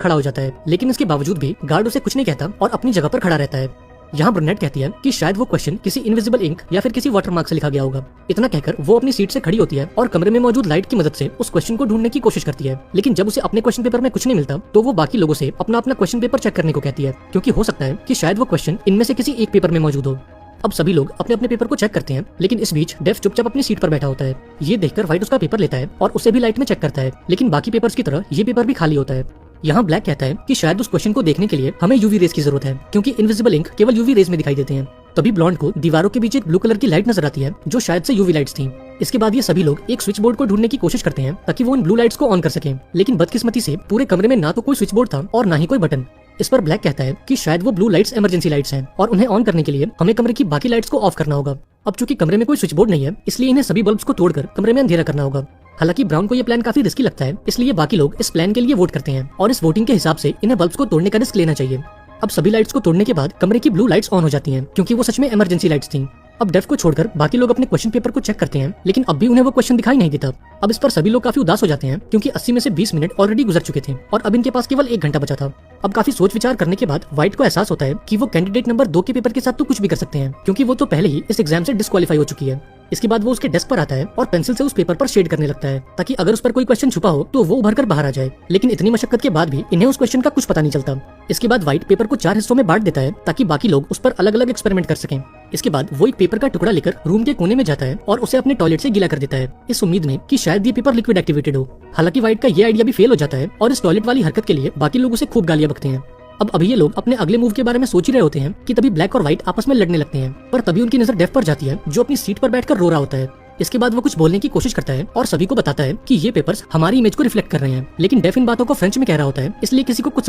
खड़ा हो जाता है, लेकिन इसके बावजूद भी गार्ड उसे कुछ नहीं कहता और अपनी जगह पर खड़ा रहता है। यहाँ ब्रुनेट कहती है कि शायद वो क्वेश्चन किसी इनविजिबल इंक या फिर किसी वाटरमार्क से लिखा गया होगा। इतना कहकर वो अपनी सीट से खड़ी होती है और कमरे में मौजूद लाइट की मदद से उस क्वेश्चन को ढूंढने की कोशिश करती है। लेकिन जब उसे अपने क्वेश्चन पेपर में कुछ नहीं मिलता तो वो बाकी लोगों से अपना अपना क्वेश्चन पेपर चेक करने को कहती है, क्योंकि हो सकता है कि शायद वो क्वेश्चन इनमें से किसी एक पेपर में मौजूद हो। अब सभी लोग अपने अपने पेपर को चेक करते हैं, लेकिन इस बीच डेफ चुपचाप अपनी सीट पर बैठा होता है। ये देखकर व्हाइट उसका पेपर लेता है और उसे भी लाइट में चेक करता है, लेकिन बाकी पेपर्स की तरह ये पेपर भी खाली होता है। यहाँ ब्लैक कहता है कि शायद उस क्वेश्चन को देखने के लिए हमें यूवी रेस की जरूरत है, क्योंकि इनविजिबल इंक केवल यूवी रेस में दिखाई देते हैं। तभी ब्लॉन्ड को दीवारों के बीच एक ब्लू कलर की लाइट नजर आती है, जो शायद से यूवी लाइट्स थी। इसके बाद ये सभी लोग एक स्विच बोर्ड को ढूंढने की कोशिश करते हैं ताकि वो इन ब्लू लाइट्स को ऑन कर सकें, लेकिन बदकिस्मती से पूरे कमरे में ना तो कोई स्विच बोर्ड था और ना ही कोई बटन। इस पर ब्लैक कहता है कि शायद वो ब्लू लाइट्स इमरजेंसी लाइट्स हैं और उन्हें ऑन करने के लिए हमें कमरे की बाकी लाइट्स को ऑफ करना होगा। अब चूंकि कमरे में कोई स्विच बोर्ड नहीं है, इसलिए इन्हें सभी बल्ब्स को तोड़कर कमरे में अंधेरा करना होगा। हालांकि ब्राउन को ये प्लान काफी रिस्की लगता है, इसलिए बाकी लोग इस प्लान के लिए वोट करते हैं और इस वोटिंग के हिसाब से इन्हें बल्ब्स को तोड़ने का रिस्क लेना चाहिए। अब सभी लाइट्स को तोड़ने के बाद कमरे की ब्लू लाइट्स ऑन हो जाती हैं, क्योंकि वो सच में इमरजेंसी लाइट्स थी। अब डेफ को छोड़कर बाकी लोग अपने क्वेश्चन पेपर को चेक करते हैं, लेकिन अब भी उन्हें वो क्वेश्चन दिखाई नहीं देता। अब इस पर सभी लोग काफी उदास हो जाते हैं, क्योंकि 80 में से 20 मिनट ऑलरेडी गुजर चुके थे और अब इनके पास केवल 1 घंटा बचा था। अब काफी सोच विचार करने के बाद व्हाइट को एहसास होता है कि वो कैंडिडेट नंबर 2 के पेपर के साथ तो कुछ भी कर सकते हैं, क्योंकि वो तो पहले ही इस एग्जाम से डिस्क्वालीफाई हो चुकी है। इसके बाद वो उसके डेस्क पर आता है और पेंसिल से उस पेपर पर शेड करने लगता है, ताकि अगर उस पर कोई क्वेश्चन छुपा हो तो वो उभर कर बाहर आ जाए। लेकिन इतनी मशक्कत के बाद भी इन्हें उस क्वेश्चन का कुछ पता नहीं चलता। इसके बाद व्हाइट पेपर को 4 हिस्सों में बांट देता है, ताकि बाकी लोग उस पर अलग अलग एक्सपेरिमेंट कर सकें। इसके बाद वो एक पेपर का टुकड़ा लेकर रूम के कोने में जाता है और उसे अपने टॉयलेट से गीला कर देता है, इस उम्मीद में कि शायद ये पेपर लिक्विड एक्टिवेटेड हो। हालांकि व्हाइट का ये आइडिया भी फेल हो जाता है और इस टॉयलेट वाली हरकत के लिए बाकी लोग उसे खूब गालियां बकते हैं। अब अभी ये लोग अपने अगले मूव के बारे में सोच ही रहे होते हैं कि तभी ब्लैक और व्हाइट आपस में लड़ने लगते हैं, पर तभी उनकी नजर डेफ पर जाती है, जो अपनी सीट पर बैठकर रो रहा होता है। इसके बाद वो कुछ बोलने की कोशिश करता है और सभी को बताता है कि ये पेपर्स हमारी इमेज को रिफ्लेक्ट कर रहे हैं, लेकिन डेफ इन बातों को फ्रेंच में कह रहा होता है, इसलिए किसी को कुछ